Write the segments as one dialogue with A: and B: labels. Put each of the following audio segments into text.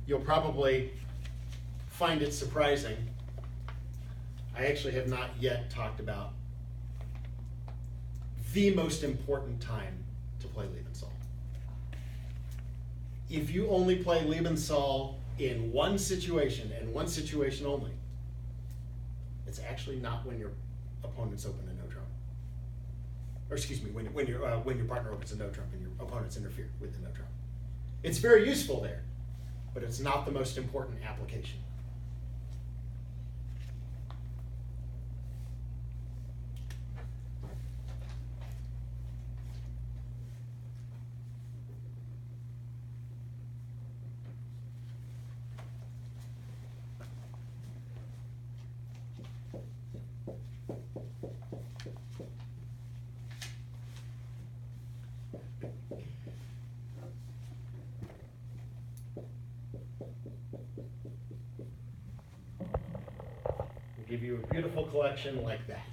A: you'll probably find it surprising. I actually have not yet talked about the most important time to play lebensohl. If you only play lebensohl in one situation and one situation only, it's actually not when your opponent's open a no trump. Or excuse me, when your partner opens a no trump and your opponent's interfere with the no trump. It's very useful there, but it's not the most important application. Give you a beautiful collection like that.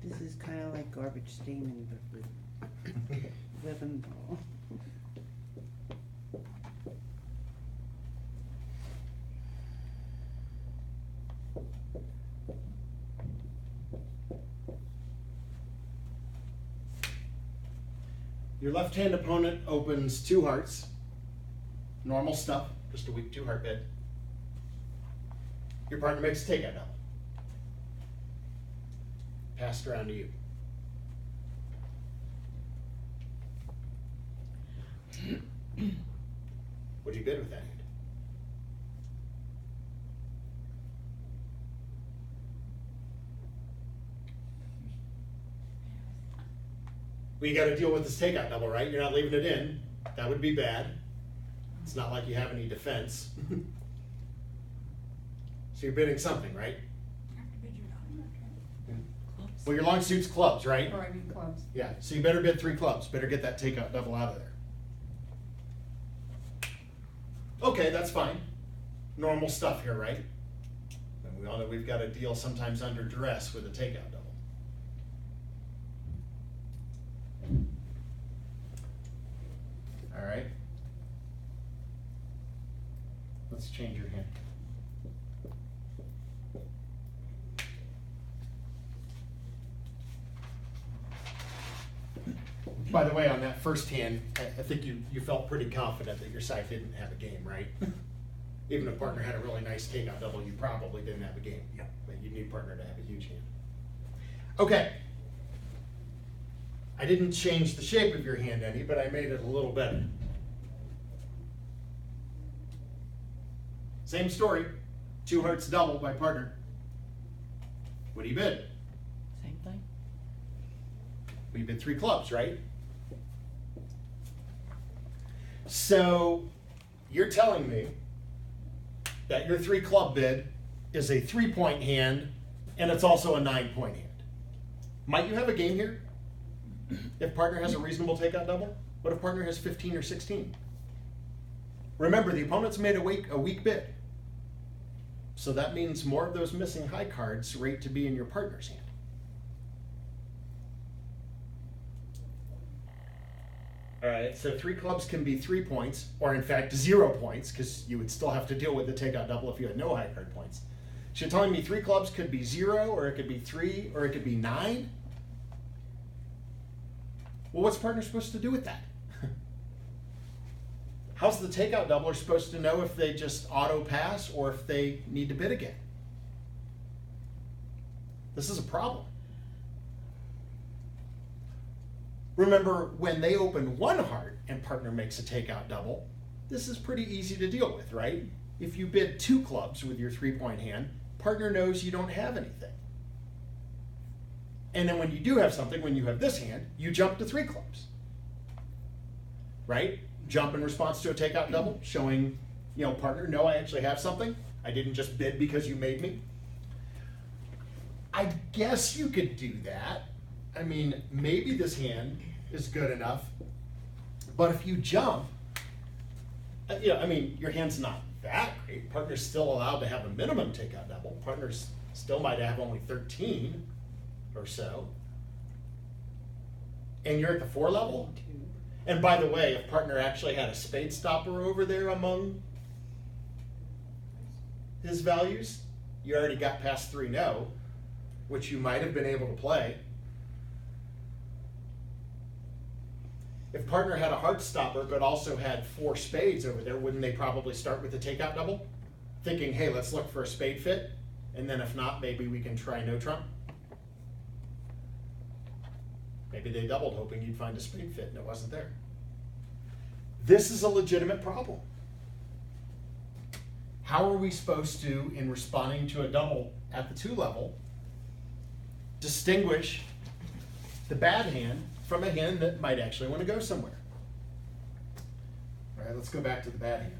B: This is kind of like garbage steaming, but with lebensohl.
A: Your left-hand opponent opens 2 hearts. Normal stuff, just a weak 2-heart bid. Your partner makes a takeout double. Passed around to you. What do you bid with that hand? Well, you got to deal with this takeout double, right? You're not leaving it in. That would be bad. It's not like you have any defense. So you're bidding something, right?
C: You have to bid your non-clubs.
A: Well, your long suit's clubs, right?
C: Or I mean clubs.
A: Yeah, so you better bid 3 clubs. Better get that takeout double out of there. Okay, that's fine. Normal stuff here, right? And we all know we've got to deal sometimes under duress with a takeout double. All right. Let's change your hand. By the way, on that first hand, I think you felt pretty confident that your side didn't have a game, right? Even if partner had a really nice takeout double, you probably didn't have a game.
D: Yep.
A: But you need partner to have a huge hand. Okay. I didn't change the shape of your hand any, but I made it a little better. Same story. 2 hearts double by partner. What do you bid?
B: Same thing.
A: We bid 3 clubs, right? So you're telling me that your 3 club bid is a 3-point hand and it's also a 9-point hand. Might you have a game here? If partner has a reasonable takeout double? What if partner has 15 or 16? Remember, the opponent's made a weak bid. So that means more of those missing high cards rate to be in your partner's hand. All right, so 3 clubs can be 3 points, or in fact 0 points, because you would still have to deal with the takeout double if you had no high card points. So you're telling me 3 clubs could be 0, or it could be 3, or it could be 9? Well, what's partner supposed to do with that? How's the takeout doubler supposed to know if they just auto pass or if they need to bid again? This is a problem. Remember, when they open 1 heart and partner makes a takeout double, this is pretty easy to deal with, right? If you bid 2 clubs with your 3-point hand, partner knows you don't have anything. And then when you do have something, when you have this hand, you jump to 3 clubs, right? Jump in response to a takeout double, showing, partner, no, I actually have something. I didn't just bid because you made me. I guess you could do that. I mean, maybe this hand is good enough, but if you jump, your hand's not that great. Partner's still allowed to have a minimum takeout double. Partners still might have only 13. or so, and you're at the 4 level. And by the way, if partner actually had a spade stopper over there among his values, you already got past 3 no, which you might have been able to play. If partner had a heart stopper but also had 4 spades over there, wouldn't they probably start with the takeout double? Thinking, hey, let's look for a spade fit, and then if not, maybe we can try no trump. Maybe they doubled hoping you'd find a spade fit and it wasn't there. This is a legitimate problem. How are we supposed to, in responding to a double at the 2 level, distinguish the bad hand from a hand that might actually want to go somewhere? All right, let's go back to the bad hand.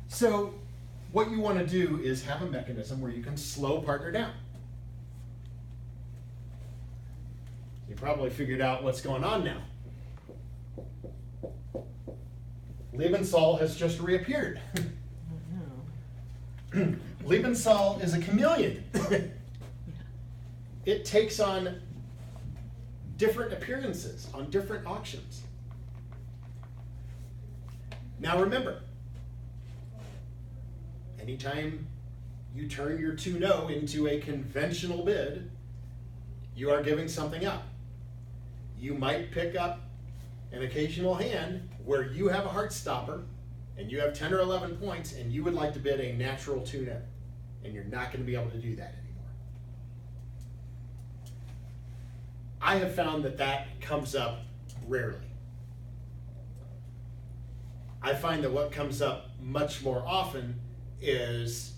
A: So what you want to do is have a mechanism where you can slow partner down. You probably figured out what's going on now. Lebensohl has just reappeared. Lebensohl is a chameleon. It takes on different appearances on different auctions. Now remember, anytime you turn your 2 no into a conventional bid, you are giving something up. You might pick up an occasional hand where you have a heart stopper and you have 10 or 11 points and you would like to bid a natural 2 no, and you're not going to be able to do that anymore. I have found that that comes up rarely. I find that what comes up much more often is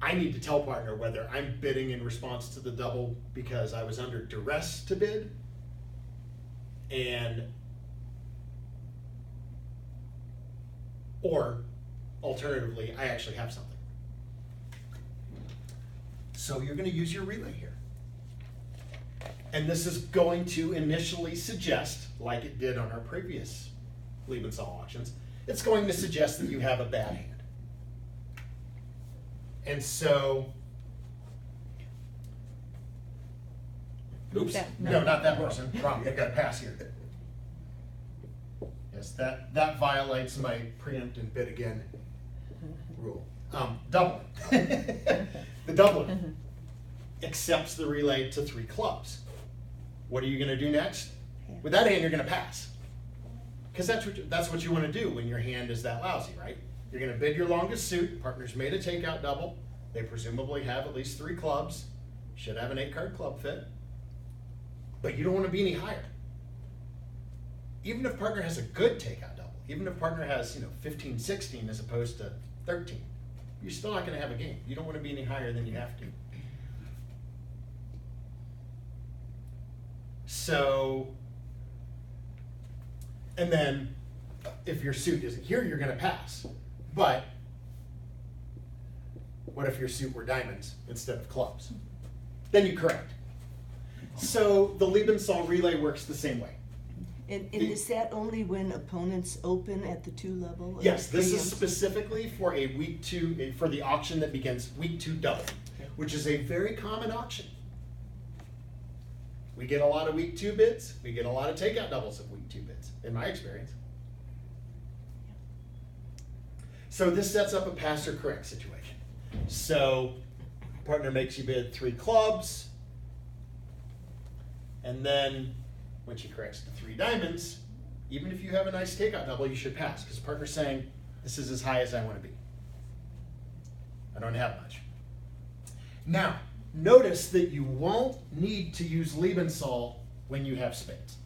A: I need to tell partner whether I'm bidding in response to the double because I was under duress to bid, or alternatively, I actually have something. So you're going to use your relay here. And this is going to initially suggest, like it did on our previous Lebensohl auctions, it's going to suggest that you have a bad hand. And so, oops, no, not that person, wrong, I got a pass here. Yes, that violates my preempt and bid again rule. Doubling. The doubling accepts the relay to 3 clubs. What are you going to do next? With that hand, you're going to pass. Because that's what you want to do when your hand is that lousy, right? You're going to bid your longest suit. Partner's made a takeout double. They presumably have at least 3 clubs. Should have an 8-card club fit. But you don't want to be any higher. Even if partner has a good takeout double, even if partner has 15, 16 as opposed to 13, you're still not going to have a game. You don't want to be any higher than you have to. So, and then if your suit isn't here, you're going to pass. But what if your suit were diamonds instead of clubs? Then you correct. So the Lebensohl relay works the same way.
D: And is that only when opponents open at the 2 level?
A: Yes, this is specifically for a week 2, for the auction that begins week 2 double, which is a very common auction. We get a lot of week 2 bids. We get a lot of takeout doubles of week 2 bids, in my experience. So this sets up a pass or correct situation. So partner makes you bid 3 clubs, and then when she corrects to 3 diamonds, even if you have a nice takeout double, you should pass, because partner's saying, this is as high as I want to be. I don't have much. Now, notice that you won't need to use Lebensohl when you have spades.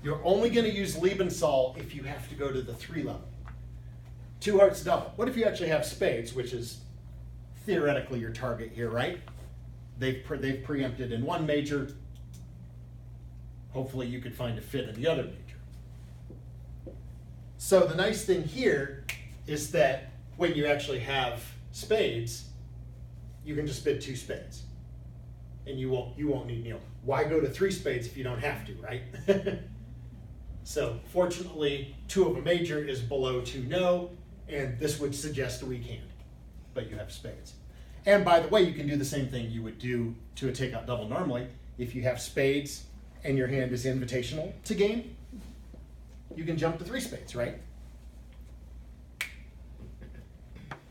A: You're only going to use Lebensohl if you have to go to the 3 level. 2 hearts double. What if you actually have spades, which is theoretically your target here, right? They've preempted in one major. Hopefully you could find a fit in the other major. So the nice thing here is that when you actually have spades, you can just bid 2 spades. And you won't need, why go to 3 spades if you don't have to, right? So fortunately, 2 of a major is below 2 no, and this would suggest a weak hand, but you have spades. And by the way, you can do the same thing you would do to a takeout double normally. If you have spades and your hand is invitational to game, you can jump to 3 spades, right?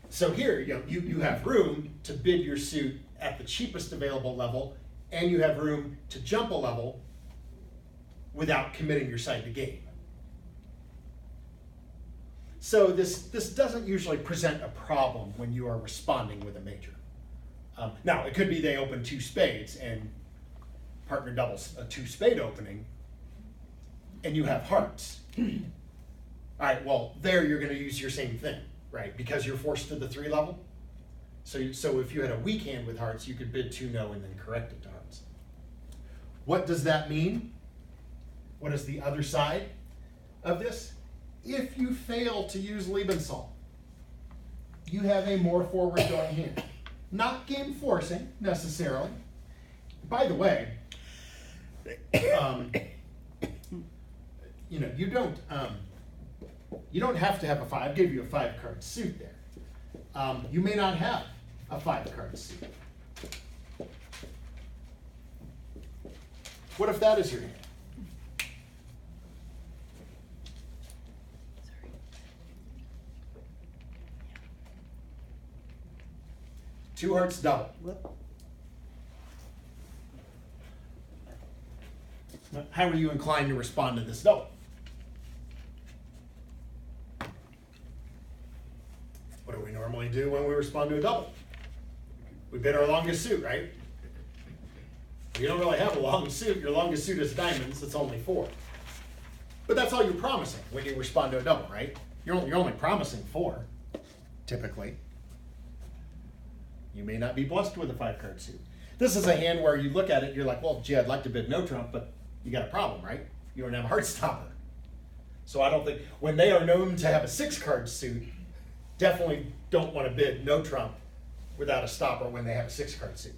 A: So here, you have room to bid your suit at the cheapest available level, and you have room to jump a level without committing your side to game. So this doesn't usually present a problem when you are responding with a major. Now, it could be they open 2 spades and partner doubles a 2 spade opening, and you have hearts. All right, well, there you're going to use your same thing, right? Because you're forced to the 3 level. So if you had a weak hand with hearts, you could bid 2 no and then correct it to hearts. What does that mean? What is the other side of this? If you fail to use lebensohl, you have a more forward-going hand. Not game forcing necessarily. By the way, you don't have to have a 5. I gave you a 5-card suit there. You may not have a 5-card suit. What if that is your hand? Two hearts double.
B: Whoop.
A: How are you inclined to respond to this double? What do we normally do when we respond to a double? We bid our longest suit, right? You don't really have a long suit. Your longest suit is diamonds. It's only 4. But that's all you're promising when you respond to a double, right? You're only promising 4, typically. You may not be blessed with a 5-card suit. This is a hand where you look at it, you're like, well, gee, I'd like to bid no trump, but you got a problem, right? You don't have a heart stopper. So I don't think, when they are known to have a 6-card suit, definitely don't want to bid no trump without a stopper when they have a 6-card suit.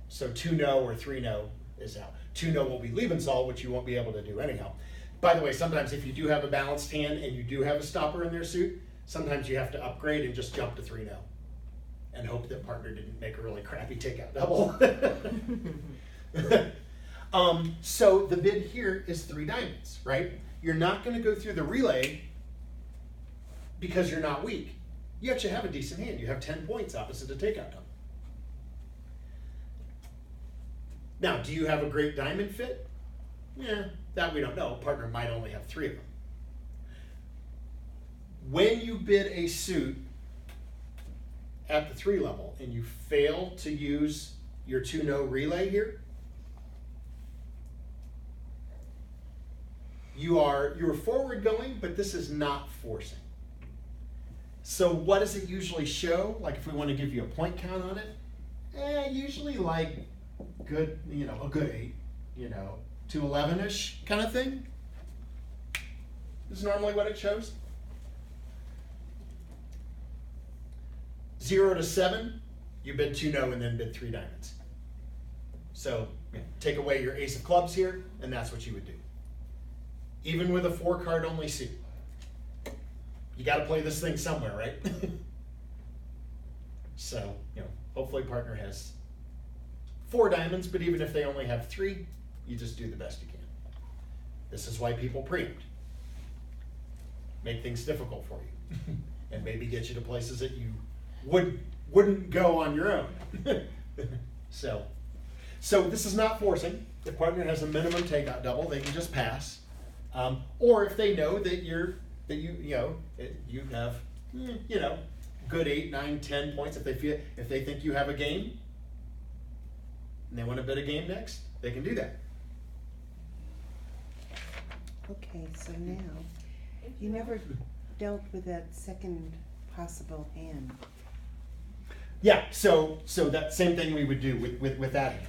A: So 2 no or 3 no is out. 2 no will be lebensohl, which you won't be able to do anyhow. By the way, sometimes if you do have a balanced hand and you do have a stopper in their suit, sometimes you have to upgrade and just jump to 3 no and hope that partner didn't make a really crappy takeout double. So the bid here is 3 diamonds, right? You're not going to go through the relay because you're not weak. You actually have a decent hand. You have 10 points opposite a takeout double. Now, do you have a great diamond fit? Yeah, that we don't know. Partner might only have 3 of them. When you bid a suit at the 3 level and you fail to use your 2 no relay here, you're forward going, but this is not forcing. So what does it usually show? Like if we want to give you a point count on it, usually like a good 8, to 11-ish kind of thing. This is normally what it shows. 0 to 7, you bid 2 no and then bid 3 diamonds. So take away your ace of clubs here, and that's what you would do. Even with a 4-card only suit. You got to play this thing somewhere, right? So, hopefully partner has 4 diamonds, but even if they only have 3, you just do the best you can. This is why people preempt. Make things difficult for you. And maybe get you to places that you wouldn't go on your own. So this is not forcing. If partner has a minimum takeout double, they can just pass. Or if they know that you have good 8, 9, 10 points, if they think you have a game and they want to bid a game next, they can do that.
B: Okay, so now, you never dealt with that second possible hand.
A: Yeah, so that same thing we would do with that hand.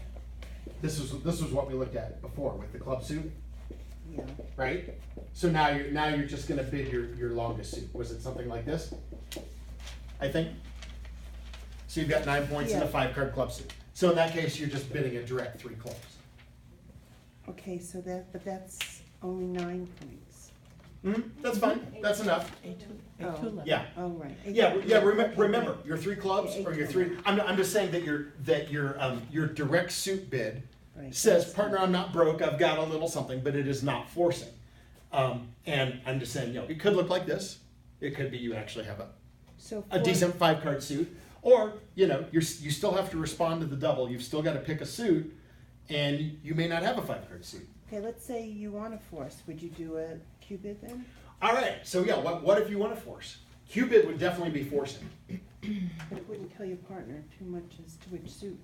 A: This was what we looked at before with the club suit.
B: Yeah.
A: Right? So now you're just gonna bid your longest suit. Was it something like this? I think. So you've got 9 points in a 5-card club suit. So in that case, you're just bidding a direct 3 clubs.
B: Okay, so but that's only 9 points.
A: That's fine. That's enough.
B: Oh.
A: Yeah.
B: Oh, right.
A: Yeah, yeah.
B: Okay,
A: Remember,
B: right.
A: your 3 clubs
B: Yeah,
A: or your
B: 8
A: 3. I'm just saying that your direct suit bid
B: Right,
A: says,
B: that's
A: partner,
B: fine.
A: I'm not broke. I've got a little something, but it is not forcing. And I'm just saying, it could look like this. It could be you actually have
B: So
A: a decent 5-card suit, or you still have to respond to the double. You've still got to pick a suit, and you may not have a 5-card suit.
B: Okay, let's say you want a force. Would you do a cubit then?
A: All right. So yeah, what if you want to force? Cupid would definitely be forcing.
B: But it wouldn't kill your partner too much as to which suit.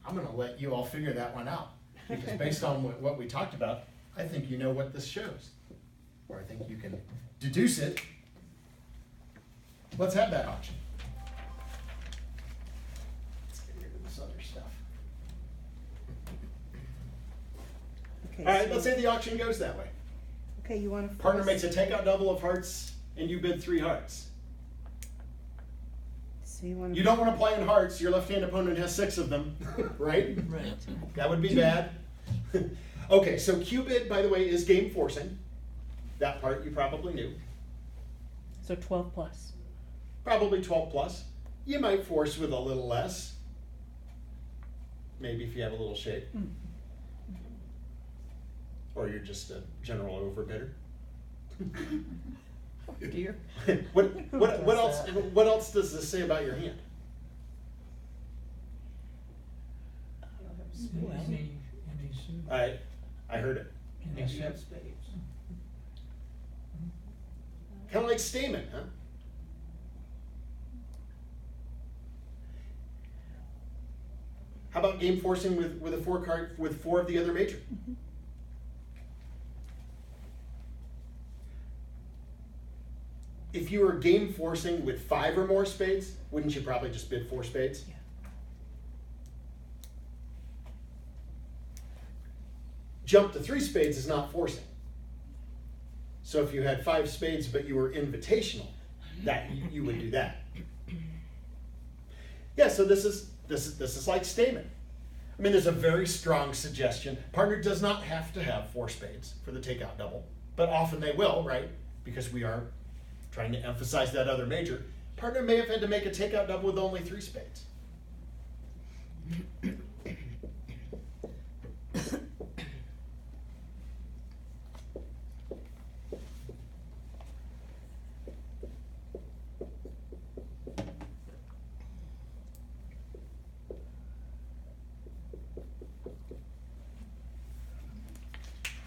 A: I'm going to let you all figure that one out, because based on what we talked about, I think you know what this shows, or I think you can deduce it. Let's have that auction. Let's get rid of this other stuff.
B: Okay,
A: All right,
B: so-
A: let's say the auction goes that way.
B: Okay, you want a force.
A: Partner makes a takeout double of hearts, and you bid 3 hearts.
B: So you want
A: You don't want to play in hearts. Your left-hand opponent has 6 of them, right?
D: Right.
A: That would be bad. Okay, so Cupid, by the way, is game forcing. That part you probably knew.
C: So 12 plus.
A: Probably 12 plus. You might force with a little less. Maybe if you have a little shape. Or you're just a general overbidder.
C: Dear.
A: What else does this say about your hand?
C: Well,
E: Any suit.
A: I heard it.
E: Any suit.
A: Kind of like Stamen, huh? How about game forcing with a 4-card with 4 of the other major? If you were game forcing with 5 or more spades, wouldn't you probably just bid 4 spades?
C: Yeah.
A: Jump to 3 spades is not forcing. So if you had 5 spades but you were invitational, that you would do that. Yeah, so this is like Stamen. I mean, there's a very strong suggestion. Partner does not have to have 4 spades for the takeout double, but often they will, right? Because we are trying to emphasize that other major. Partner may have had to make a takeout double with only 3 spades.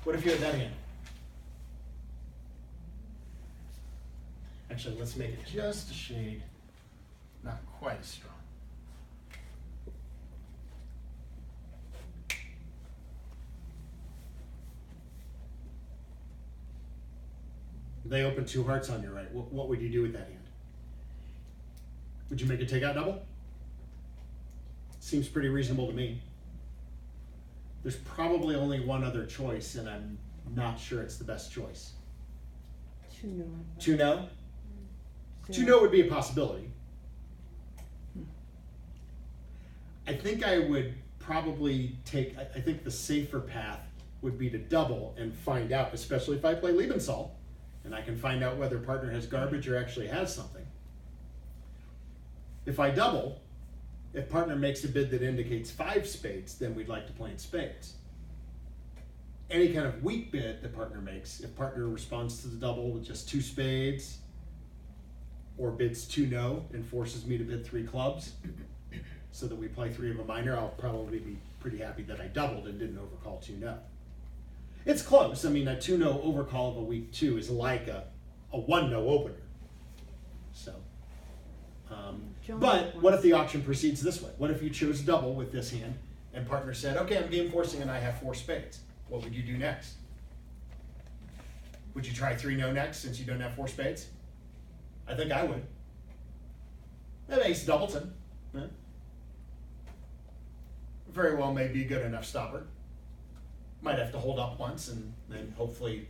A: What if you had that hand? Actually, let's make it just a shade, not quite as strong. They open 2 hearts on you, right? What would you do with that hand? Would you make a takeout double? Seems pretty reasonable to me. There's probably only one other choice, and I'm not sure it's the best choice.
B: 2 no.
A: 2 no?
B: So-
A: 2 no would be a possibility. I think I would probably I think the safer path would be to double and find out, especially if I play lebensohl, and I can find out whether partner has garbage or actually has something. If I double, if partner makes a bid that indicates 5 spades, then we'd like to play in spades. Any kind of weak bid that partner makes, if partner responds to the double with just 2 spades, or bids 2 no and forces me to bid 3 clubs, so that we play 3 of a minor, I'll probably be pretty happy that I doubled and didn't overcall 2 no. It's close. I mean, a 2 no overcall of a weak 2 is like a 1 no opener. So.
B: John
A: But what if the auction proceeds this way? What if you chose double with this hand and partner said, okay, I'm game forcing and I have 4 spades. What would you do next? Would you try 3 no next since you don't have 4 spades? I think I would. Ace doubleton. Yeah. Very well may be a good enough stopper. Might have to hold up once and then hopefully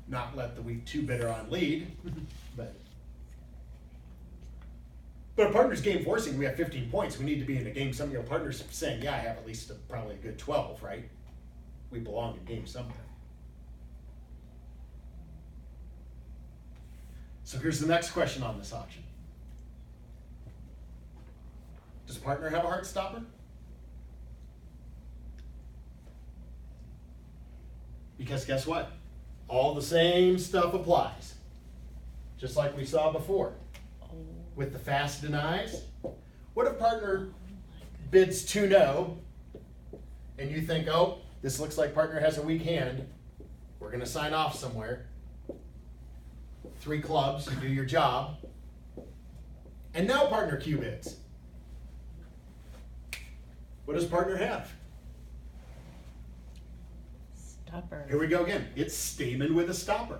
A: not let the weak 2 bidder on lead. But But a partner's game forcing, we have 15 points. We need to be in a game. Some of your partners saying, yeah, I have at least probably a good 12, right? We belong in game somewhere. So here's the next question on this auction. Does partner have a heart stopper? Because guess what? All the same stuff applies. Just like we saw before. With the fast denies. What if partner bids 2-no and you think, oh, this looks like partner has a weak hand. We're going to sign off somewhere. 3 clubs, you do your job. And now partner Q bids. What does partner have?
C: Stopper.
A: Here we go again. It's Stamen with a stopper.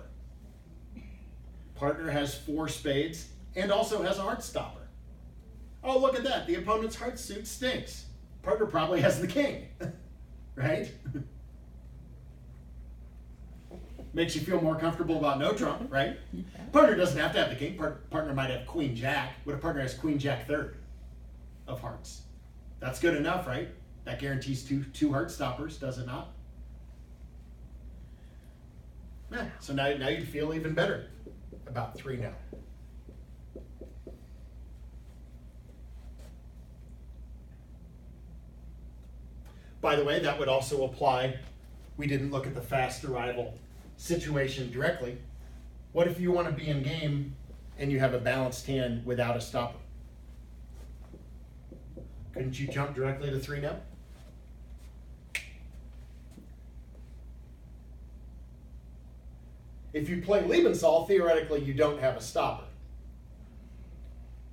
A: Partner has 4 spades and also has a heart stopper. Oh, look at that. The opponent's heart suit stinks. Partner probably has the king, right? Makes you feel more comfortable about no trump, right? Partner doesn't have to have the king. Partner might have queen jack. What if partner has queen jack third of hearts? That's good enough, right? That guarantees two heart stoppers, does it not? Yeah, so now you feel even better about 3-no. By the way, that would also apply, we didn't look at the fast arrival situation directly. What if you want to be in game and you have a balanced hand without a stopper? Couldn't you jump directly to 3-no? If you play lebensohl, theoretically you don't have a stopper.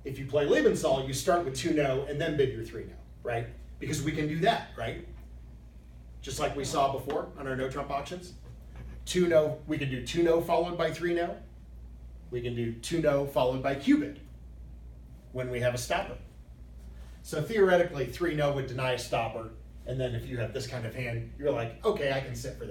A: If you play lebensohl, you start with 2-no and then bid your 3-no, right? Because we can do that, right? Just like we saw before on our no trump auctions. 2-no, we can do 2-no followed by 3-no. We can do 2-no followed by Q bid when we have a stopper. So theoretically, 3-no would deny a stopper, and then if you have this kind of hand, you're like, okay, I can sit for that.